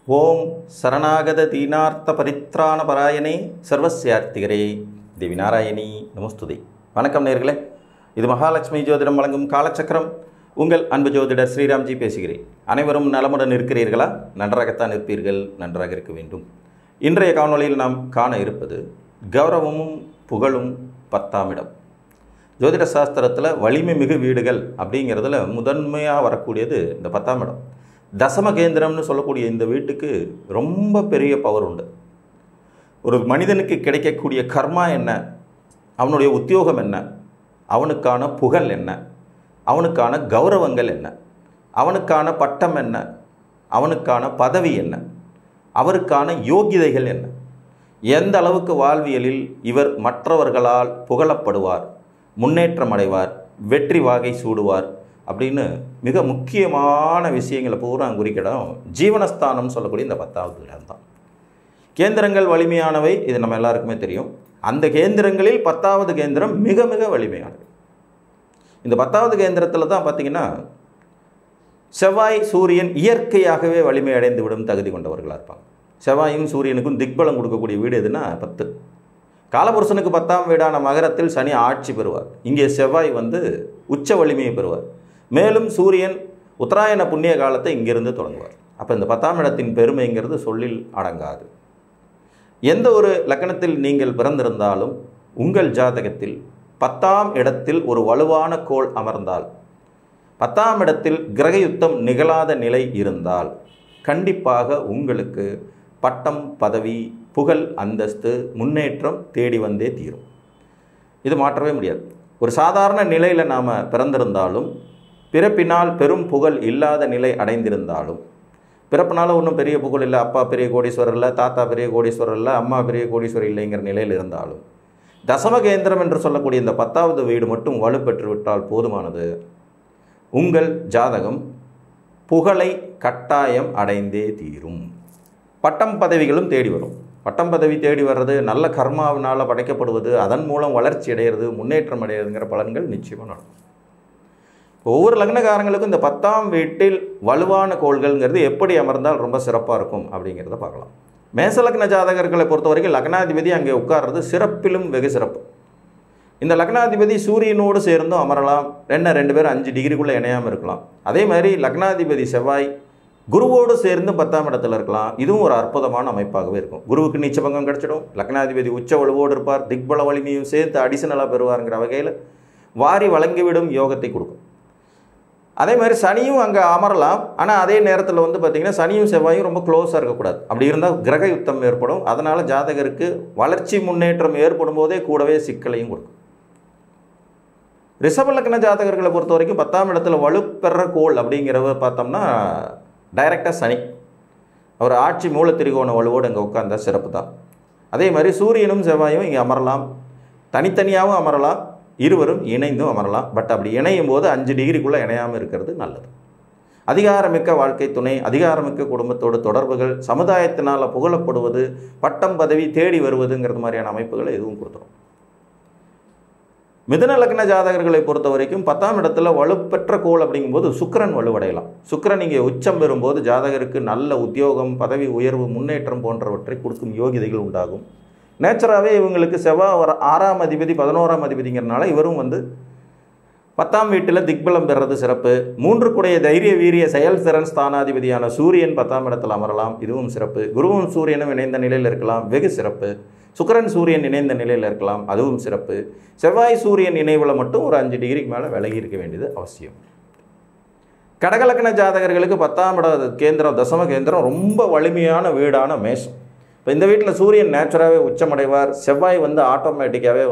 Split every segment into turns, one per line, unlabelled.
ஓம் சரணாகத தீனார்த்த பரித்ராண பராயணே சர்வஸ்யார்த்திகரே தேவி நாராயணி நமஸ்துதே. வணக்கம் நேர்களே, இது மகாலட்சுமி ஜோதிடம் வழங்கும் காலச்சக்கரம். உங்கள் அன்பு ஜோதிடர் ஸ்ரீராம்ஜி பேசுகிறேன். அனைவரும் நலமுடன் இருக்கிறீர்களா? நன்றாகத்தான் இருப்பீர்கள், நன்றாக இருக்க வேண்டும். இன்றைய காணொளியில் நாம் காண இருப்பது கௌரவமும் புகழும் 10ஆம் இடம். ஜோதிட சாஸ்திரத்தில் வலிமை மிகு வீடுகள் அப்படிங்கிறதுல முதன்மையாக வரக்கூடியது இந்த 10ஆம் இடம். தசம கேந்திரம்னு சொல்லக்கூடிய இந்த வீட்டுக்கு ரொம்ப பெரிய பவர் உண்டு. ஒரு மனிதனுக்கு கிடைக்கக்கூடிய கர்மா என்ன, அவனுடைய உத்தியோகம் என்ன, அவனுக்கான புகழ் என்ன, அவனுக்கான கௌரவங்கள் என்ன, அவனுக்கான பட்டம் என்ன, அவனுக்கான பதவி என்ன, அவருக்கான யோகிதைகள் என்ன, எந்த அளவுக்கு வாழ்வியலில் இவர் மற்றவர்களால் புகழப்படுவார், முன்னேற்றம் அடைவார், வெற்றி வாகை சூடுவார் அப்படின்னு மிக முக்கியமான விஷயங்களை பூரா குறிக்கிடம் ஜீவனஸ்தானம் சொல்லக்கூடிய இந்த 10வது இடம் தான். கேந்திரங்கள் வலிமையானவை, இது நம்ம எல்லாருக்குமே தெரியும். அந்த கேந்திரங்களில் 10வது கேந்திரம் மிக மிக வலிமையானது. இந்த 10வது கேந்திரத்தில் தான் பார்த்திங்கன்னா செவ்வாய் சூரியன் இயற்கையாகவே வலிமை அடைந்து விடும் தகுதி கொண்டவர்களாக இருப்பாங்க. செவ்வாயும் சூரியனுக்கும் திக்பலம் கொடுக்கக்கூடிய வீடு எதுனா 10. காலபுருஷனுக்கு 10ஆம் வீடான மகரத்தில் சனி ஆட்சி பெறுவார். இங்கே செவ்வாய் உச்ச வலிமையை பெறுவார். மேலும் சூரியன் உத்தராயண புண்ணிய காலத்தை இங்கிருந்து தொடங்குவார். அப்போ இந்த 10ஆம் இடத்தின் பெருமைங்கிறது சொல்லில் அடங்காது. எந்த ஒரு லக்னத்தில் நீங்கள் பிறந்திருந்தாலும் உங்கள் ஜாதகத்தில் 10ஆம் இடத்தில் ஒரு வலுவான கோள் அமர்ந்தால், 10ஆம் இடத்தில் கிரக யுத்தம் நிகழாத நிலை இருந்தால் கண்டிப்பாக உங்களுக்கு பட்டம், பதவி, புகழ், அந்தஸ்து, முன்னேற்றம் தேடி வந்தே தீரும். இது மாற்றவே முடியாது. ஒரு சாதாரண நிலையில் நாம் பிறந்திருந்தாலும், பிறப்பினால் பெரும் புகழ் இல்லாத நிலை அடைந்திருந்தாலும், பிறப்பினால ஒன்றும் பெரிய புகழ் இல்லை, அப்பா பெரிய கோடீஸ்வரர் இல்லை, தாத்தா பெரிய கோடீஸ்வரர் இல்லை, அம்மா பெரிய கோடீஸ்வரர் இல்லைங்கிற நிலையில் இருந்தாலும், தசமகேந்திரம் என்று சொல்லக்கூடிய இந்த 10வது வீடு மட்டும் வலுப்பெற்று விட்டால் போதுமானது. உங்கள் ஜாதகம் புகழை கட்டாயம் அடைந்தே தீரும். பட்டம் பதவிகளும் தேடி வரும். பட்டம் பதவி தேடி வர்றது, நல்ல கர்மாவினால் படைக்கப்படுவது, அதன் மூலம் வளர்ச்சி அடைகிறது, முன்னேற்றம் அடைகிறதுங்கிற பலன்கள் நிச்சயமாக நடக்கும். ஒவ்வொரு லக்னக்காரங்களுக்கும் இந்த 10ஆம் வீட்டில் வலுவான கோள்கள்ங்கிறது எப்படி அமர்ந்தால் ரொம்ப சிறப்பாக இருக்கும் அப்படிங்கிறத பார்க்கலாம். மேச லக்ன ஜாதகர்களை பொறுத்த வரைக்கும் லக்னாதிபதி அங்கே உட்கார்றது சிறப்பிலும் வெகு சிறப்பு. இந்த லக்னாதிபதி சூரியனோடு சேர்ந்தும் அமரலாம். 2 பேர் 5 டிகிரிக்குள்ளே இணையாமல் இருக்கலாம். அதே மாதிரி லக்னாதிபதி செவ்வாய் குருவோடு சேர்ந்து 10ஆம் இடத்துல இருக்கலாம். இதுவும் ஒரு அற்புதமான அமைப்பாகவே இருக்கும். குருவுக்கு நீச்சபங்கம் கிடச்சிடும். லக்னாதிபதி உச்ச வலுவோடு இருப்பார். திக்பல வலிமையும் சேர்த்து அடிஷனலாக பெறுவாருங்கிற வகையில் வாரி வழங்கிவிடும் யோகத்தை கொடுக்கும். அதே மாதிரி சனியும் அங்கே அமரலாம். ஆனால் அதே நேரத்தில் பார்த்திங்கன்னா சனியும் செவ்வாயும் ரொம்ப க்ளோஸாக இருக்கக்கூடாது. அப்படி இருந்தால் கிரக யுத்தம் ஏற்படும். அதனால் ஜாதகருக்கு வளர்ச்சி முன்னேற்றம் ஏற்படும் போதே கூடவே சிக்கலையும் கொடுக்கும். ரிஷப லக்ன ஜாதகர்களை பொறுத்த வரைக்கும் 10ஆம் இடத்துல வலுப்பெற கோள் அப்படிங்கிறவ பார்த்தோம்னா டைரெக்டாக சனி. அவர் ஆட்சி மூலத்திரிகோண வலுவோடு இங்கே உட்கார்ந்தா சிறப்பு தான். அதே மாதிரி சூரியனும் செவ்வாயும் இங்கே அமரலாம். தனித்தனியாகவும் அமரலாம், இருவரும் இணைந்தும் அமரலாம். பட் அப்படி இணையும் போது 5 டிகிரிக்குள்ளே இணையாமல் இருக்கிறது நல்லது. அதிகாரமிக்க வாழ்க்கை துணை, அதிகாரமிக்க குடும்பத்தோடு தொடர்புகள், சமுதாயத்தினால் புகழப்படுவது, பட்டம் பதவி தேடி வருவதுங்கிறது மாதிரியான அமைப்புகளை எதுவும் கொடுத்துரும். மிதுன லக்ன ஜாதகர்களை பொறுத்த வரைக்கும் 10ஆம் இடத்துல வலுப்பெற்ற கோள் அப்படிங்கும்போது சுக்கிரன் வலுவடையலாம். சுக்கிரன் இங்கே உச்சம் பெறும்போது ஜாதகருக்கு நல்ல உத்தியோகம், பதவி உயர்வு, முன்னேற்றம் போன்றவற்றை கொடுக்கும் யோகிதைகள் உண்டாகும். நேச்சராகவே இவங்களுக்கு செவ்வாய் ஒரு 6ஆம் அதிபதி 11ஆம் அதிபதிங்கிறனால இவரும் 10ஆம் வீட்டில் திக்பலம் பெறுறது சிறப்பு. 3 குடைய தைரிய வீரிய செயல் திறன் ஸ்தானாதிபதியான சூரியன் 10ஆம் இடத்தில் அமரலாம். இதுவும் சிறப்பு. குருவும் சூரியனும் இணைந்த நிலையில் இருக்கலாம், வெகு சிறப்பு. சுக்கிரன் சூரியன் இணைந்த நிலையில் இருக்கலாம், அதுவும் சிறப்பு. செவ்வாய் சூரியன் இணைவில் மட்டும் ஒரு 5 டிகிரிக்கு மேலே விலகி இருக்க வேண்டியது அவசியம். கடகலக்கண ஜாதகர்களுக்கு 10ஆம் இட கேந்திரம், தசம கேந்திரம் ரொம்ப வலிமையான வீடான மேஷம். இப்போ இந்த வீட்டில் சூரியன் நேச்சுராகவே உச்சமடைவார். செவ்வாய் ஆட்டோமேட்டிக்காகவே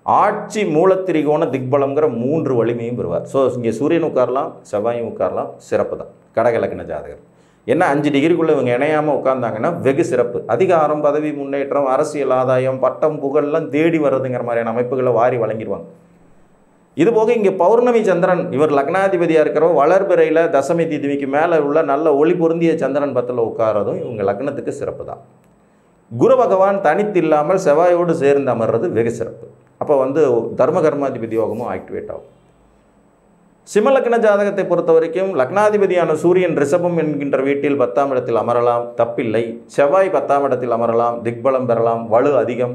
ஆட்சி மூலத்திரிகோண திக்பலம்ங்கிற 3 வலிமையும் பெறுவார். ஸோ இங்கே சூரியன் உட்காரலாம், செவ்வாயும் உட்காரலாம், சிறப்பு தான் கடகலக்கண ஜாதகர். என்ன 5 டிகிரிக்குள்ளே இவங்க இணையாமல் உட்கார்ந்தாங்கன்னா வெகு சிறப்பு. அதிகாரம், பதவி, முன்னேற்றம், அரசியல் ஆதாயம், பட்டம், புகழ்லாம் தேடி வர்றதுங்கிற மாதிரியான அமைப்புகளை வாரி வழங்கிடுவாங்க. இதுபோக இங்கே பௌர்ணமி சந்திரன், இவர் லக்னாதிபதியாக இருக்கிற வளர்பிறையில் தசமி திதிக்கு மேலே உள்ள நல்ல ஒளி பொருந்திய சந்திரன் 10ல் உட்காரதும் இவங்க லக்னத்துக்கு சிறப்பு தான். குரு பகவான் தனித்து இல்லாமல் செவ்வாயோடு சேர்ந்து அமர்றது வெகு சிறப்பு. அப்போ தர்ம கர்மாதிபதி யோகமும் ஆக்டிவேட் ஆகும். சிம்மலக்ன ஜாதகத்தை பொறுத்த வரைக்கும் லக்னாதிபதியான சூரியன் ரிஷபம் என்கின்ற வீட்டில் 10ஆம் இடத்தில் அமரலாம், தப்பில்லை. செவ்வாய் 10ஆம் இடத்தில் அமரலாம், திக்பலம் பெறலாம், வலு அதிகம்.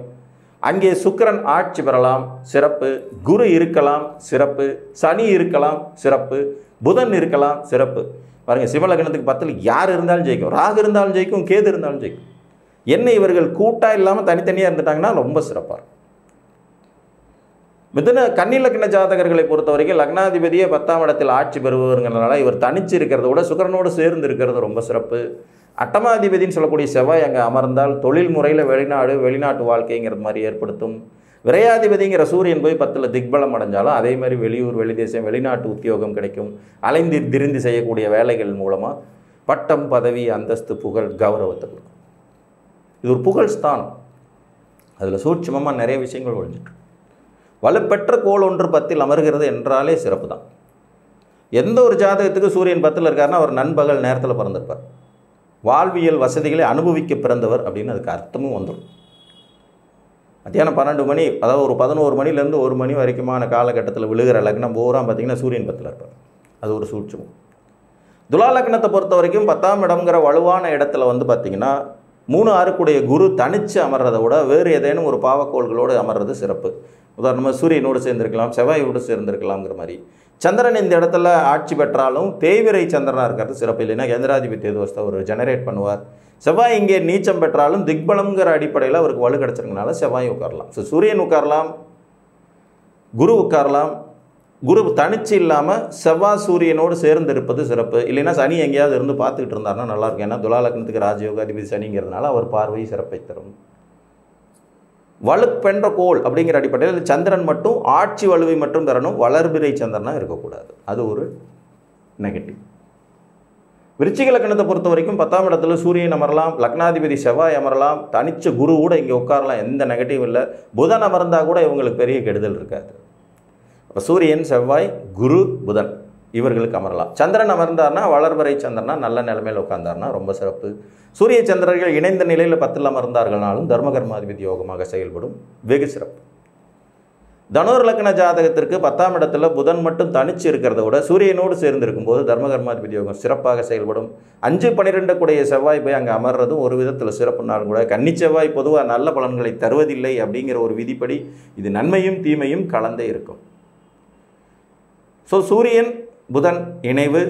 அங்கே சுக்கிரன் ஆட்சி பெறலாம், சிறப்பு. குரு இருக்கலாம், சிறப்பு. சனி இருக்கலாம், சிறப்பு. புதன் இருக்கலாம், சிறப்பு. பாருங்கள், சிம்மலக்னத்துக்கு 10ல் யார் இருந்தாலும் ஜெயிக்கும். ராகு இருந்தாலும் ஜெயிக்கும், கேது இருந்தாலும் ஜெயிக்கும். என்ன இவர்கள் கூட்டாக இல்லாமல் தனித்தனியாக இருந்துட்டாங்கன்னா ரொம்ப சிறப்பாக இருக்கும். கன்னி லக்ன ஜாதகர்களை பொறுத்த வரைக்கும் லக்னாதிபதியே 10ஆம் இடத்தில் ஆட்சி பெறுவதுங்கிறதுனால இவர் தனிச்சு இருக்கிறத விட சுக்கிரனோடு சேர்ந்து இருக்கிறது ரொம்ப சிறப்பு. அட்டமாதிபதினு சொல்லக்கூடிய செவ்வாய் அங்கே அமர்ந்தால் தொழில் முறையில் வெளிநாட்டு வாழ்க்கைங்கிறது மாதிரி ஏற்படுத்தும். விரையாதிபதிங்கிற சூரியன் போய் 10ல் திக்பலம் அடைஞ்சாலும் அதே மாதிரி வெளியூர், வெளிதேசம், வெளிநாட்டு உத்தியோகம் கிடைக்கும். அலைந்து திரிந்து செய்யக்கூடிய வேலைகள் மூலமாக பட்டம், பதவி, அந்தஸ்து, புகழ், கௌரவத்தை கொடுக்கும். இது ஒரு புகழ் ஸ்தானம். அதில் சூட்சமமாக நிறைய விஷயங்கள் ஒழிஞ்சிட்டு வலுப்பெற்ற கோள் ஒன்று 10ல் அமர்கிறது என்றாலே சிறப்பு தான். எந்த ஒரு ஜாதகத்துக்கு சூரியன் 10ல் இருக்காருன்னா அவர் நண்பகல் நேரத்தில் பிறந்திருப்பார். வாழ்வியல் வசதிகளை அனுபவிக்க பிறந்தவர் அப்படின்னு அதுக்கு அர்த்தமும் வந்துடும். மத்தியானம் 12 மணி, அதாவது ஒரு 11 மணிலேருந்து 1 மணி வரைக்குமான காலகட்டத்தில் விழுகிற லக்னம் பூரா பார்த்திங்கன்னா சூரியன் 10ல் இருப்பார். அது ஒரு சூட்சமம். துலா லக்னத்தை பொறுத்த வரைக்கும் 10ஆம் இடம்ங்கிற வலுவான இடத்துல வந்து பார்த்திங்கன்னா 3, 6 குரு தனித்து அமர்றதை விட வேறு ஏதேனும் ஒரு பாவக்கோள்களோடு அமர்றது சிறப்பு. உதாரணமாக சூரியனோடு சேர்ந்திருக்கலாம், செவ்வாயோடு சேர்ந்திருக்கலாம்ங்கிற மாதிரி. சந்திரன் இந்த இடத்துல ஆட்சி பெற்றாலும் தேய்விரை சந்திரனாக இருக்கிறது சிறப்பு. இல்லைன்னா கேந்திராதிபத்திய தோஷத்தை அவர் ஜெனரேட் பண்ணுவார். செவ்வாய் இங்கே நீச்சம் பெற்றாலும் திக்பலம்ங்கிற அடிப்படையில் அவருக்கு வலு கிடச்சிருக்கனால செவ்வாய் உட்காரலாம். ஸோ சூரியன் உட்காரலாம், குரு உட்காரலாம். குரு தனிச்சு இல்லாமல் செவ்வாய் சூரியனோடு சேர்ந்து இருப்பது சிறப்பு. இல்லைன்னா சனி எங்கேயாவது இருந்து பார்த்துக்கிட்டு இருந்தாருன்னா நல்லாயிருக்கும். ஏன்னா துலா லக்னத்துக்கு ராஜயோகாதிபதி சனிங்கிறதுனால அவர் பார்வை சிறப்பை தரும். வலுப்பென்ற கோள் அப்படிங்கிற அடிப்படையில் சந்திரன் மட்டும் ஆட்சி வலுவை மட்டும் தரணும், வளர்பிறை சந்திரனாக இருக்கக்கூடாது. அது ஒரு நெகட்டிவ். விருச்சிக லக்னத்தை பொறுத்த வரைக்கும் 10ஆம் இடத்துல சூரியன் அமரலாம், லக்னாதிபதி செவ்வாய் அமரலாம், தனிச்ச குரு கூட இங்கே உட்காரலாம், எந்த நெகட்டிவ் இல்லை. புதன் அமர்ந்தால் கூட இவங்களுக்கு பெரிய கெடுதல் இருக்காது. இப்போ சூரியன், செவ்வாய், குரு, புதன் இவர்களுக்கு அமரலாம். சந்திரன் அமர்ந்தார்னா வளர்பிறை சந்திரனா நல்ல நிலைமையில் உட்கார்ந்தார்னா ரொம்ப சிறப்பு. சூரிய சந்திரர்கள் இணைந்த நிலையில் 10ல் அமர்ந்தார்கள்னாலும் தர்மகர்மாதிபதி யோகமாக செயல்படும், வெகு சிறப்பு. தனுர் லக்ன ஜாதகத்திற்கு 10ஆம் இடத்துல புதன் மட்டும் தனிச்சு இருக்கிறத விட சூரியனோடு சேர்ந்து இருக்கும்போது தர்மகர்மாதிபதி யோகம் சிறப்பாக செயல்படும். 5, 12 செவ்வாய் போய் அங்கே அமர்றதும் ஒரு விதத்தில் சிறப்புனாலும் கூட கன்னி செவ்வாய் பொதுவாக நல்ல பலன்களை தருவதில்லை அப்படிங்கிற ஒரு விதிப்படி இது நன்மையும் தீமையும் கலந்தே இருக்கும். ஸோ சூரியன் புதன் இணைவு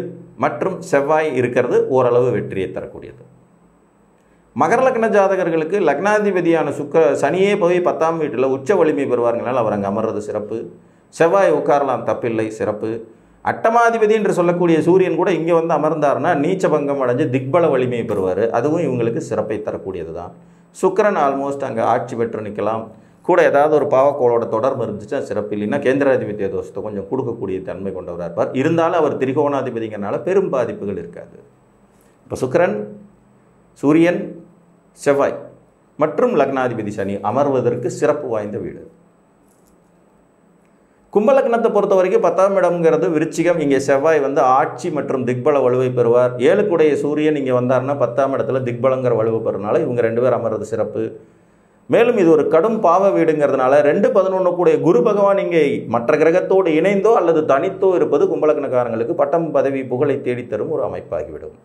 மற்றும் செவ்வாய் இருக்கிறது ஓரளவு வெற்றியை தரக்கூடியது. மகர லக்ன ஜாதகர்களுக்கு லக்னாதிபதியான சனியே போய் 10ஆம் வீட்டில் உச்ச வலிமை பெறுவார்களால் அவர் அங்கே அமர்றது சிறப்பு. செவ்வாய் உட்காரலாம், தப்பில்லை, சிறப்பு. அட்டமாதிபதி என்று சொல்லக்கூடிய சூரியன் கூட இங்கே வந்து அமர்ந்தார்னா நீச்ச பங்கம் அடைஞ்சு திக்பல வலிமையை பெறுவார். அதுவும் இவங்களுக்கு சிறப்பை தரக்கூடியது தான். சுக்கிரன் ஆல்மோஸ்ட் அங்கே ஆட்சி பெற்று நிற்கலாம். கூட ஏதாவது ஒரு பாவக்கோளோட தொடர்பு இருந்துச்சுன்னா சிறப்பு. இல்லைன்னா கேந்திராதிபத்திய தோஷத்தை கொஞ்சம் கொடுக்கக்கூடிய தன்மை கொண்டவராக இருப்பார். இருந்தாலும் அவர் திரிகோணாதிபதிங்கிறனால பெரும் பாதிப்புகள் இருக்காது. இப்போ சுக்கிரன், சூரியன், செவ்வாய் மற்றும் லக்னாதிபதி சனி அமர்வதற்கு சிறப்பு வாய்ந்த வீடு. கும்பலக்னத்தை பொறுத்த வரைக்கும் 10ஆம் இடம்ங்கிறது விருச்சிகம். இங்கே செவ்வாய் வந்து ஆட்சி மற்றும் திக்பல வலுவை பெறுவார். 7 சூரியன் இங்கே வந்தார்னா 10ஆம் இடத்துல திக்பலங்கிற வலுவை பெறனால இவங்க 2 பேர் அமர்றது சிறப்பு. மேலும் இது ஒரு கடும் பாவ வீடுங்கிறதுனால 2, 11 குரு பகவான் இங்கே மற்ற கிரகத்தோடு இணைந்தோ அல்லது தனித்தோ இருப்பது கும்பலக்னக்காரங்களுக்கு பட்டம், பதவி, புகழை தேடித்தரும் ஒரு அமைப்பாகிவிடும்.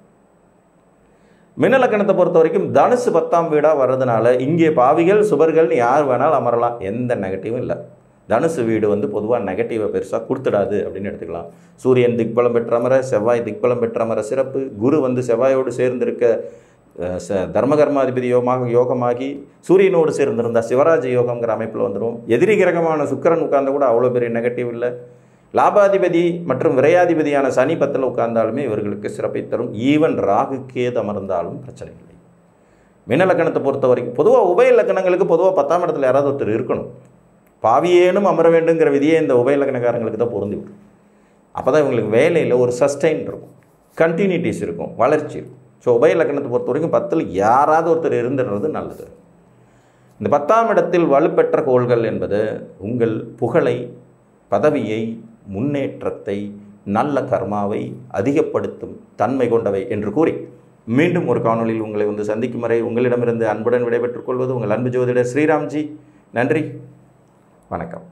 மின்னலக்கணத்தை பொறுத்த வரைக்கும் தனுசு 10ஆம் வீடாக வர்றதுனால இங்கே பாவிகள் சுபர்கள்னு யார் வேணாலும் அமரலாம், எந்த நெகட்டிவும் இல்லை. தனுசு வீடு வந்து பொதுவாக நெகட்டிவை பெருசாக கொடுத்துடாது அப்படின்னு எடுத்துக்கலாம். சூரியன் திக்பலம் பெற்றமர, செவ்வாய் திக்பலம் பெற்றமர சிறப்பு. குரு வந்து செவ்வாயோடு சேர்ந்திருக்க தர்மகர்மாதிபதி யோகமாகி சூரியனோடு சேர்ந்திருந்தால் சிவராஜ யோகங்கிற அமைப்பில் வந்துடும். எதிரி கிரகமான சுக்கிரன் உட்கார்ந்த கூட அவ்வளோ பெரிய நெகட்டிவ் இல்லை. லாபாதிபதி மற்றும் விரையாதிபதியான சனி 10ல் உட்கார்ந்தாலுமே இவர்களுக்கு சிறப்பை தரும். ஈவன் ராகு கேது அமர்ந்தாலும் பிரச்சனை இல்லை. மின்னலக்கணத்தை பொறுத்த வரைக்கும் பொதுவாக உபய லக்கணங்களுக்கு பொதுவாக 10ஆம் இடத்துல யாராவது ஒருத்தர் இருக்கணும். பாவியேனும் அமர வேண்டுங்கிற விதியே இந்த உபய லக்கணக்காரங்களுக்கு தான் பொருந்தி விடும். அப்போ தான் இவங்களுக்கு வேலையில் ஒரு சஸ்டெயின் இருக்கும், கண்டினியூட்டிஸ் இருக்கும், வளர்ச்சி இருக்கும். ஸோ உபய லக்கணத்தை பொறுத்த வரைக்கும் 10ல் யாராவது ஒருத்தர் இருந்துடுறது நல்லது. இந்த 10ஆம் இடத்தில் வலுப்பெற்ற கோள்கள் என்பது உங்கள் புகழை, பதவியை, முன்னேற்றத்தை, நல்ல கர்மாவை அதிகப்படுத்தும் தன்மை கொண்டவை என்று கூறி மீண்டும் ஒரு காணொளியில் உங்களை வந்து சந்திக்கும் வரை உங்களிடமிருந்து அன்புடன் விடைபெற்றுக் கொள்வது உங்கள் அன்பு ஜோதிடர் ஸ்ரீராம்ஜி. நன்றி, வணக்கம்.